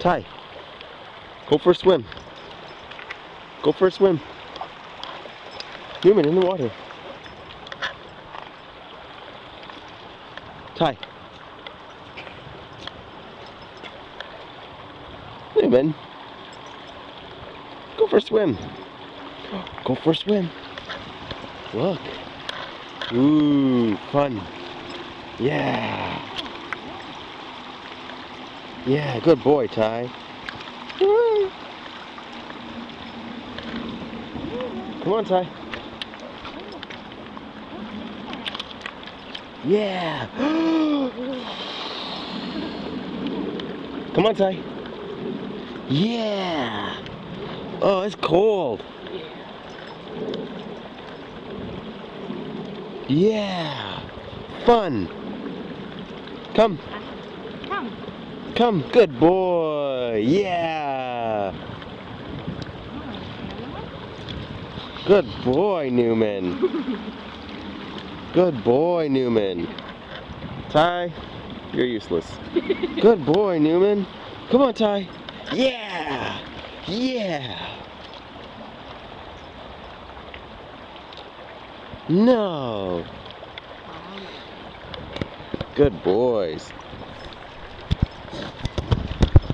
Ty, go for a swim. Go for a swim. Newman, in the water. Ty. Newman, go for a swim. Go for a swim. Look. Ooh, fun. Yeah. Yeah, good boy, Ty. Come on, Ty. Yeah. Come on, Ty. Yeah. Oh, it's cold. Yeah. Fun. Come. Come. Good boy. Yeah. Good boy, Newman. Good boy, Newman. Ty, you're useless. Good boy, Newman. Come on, Ty. Yeah. Yeah. No. Good boys.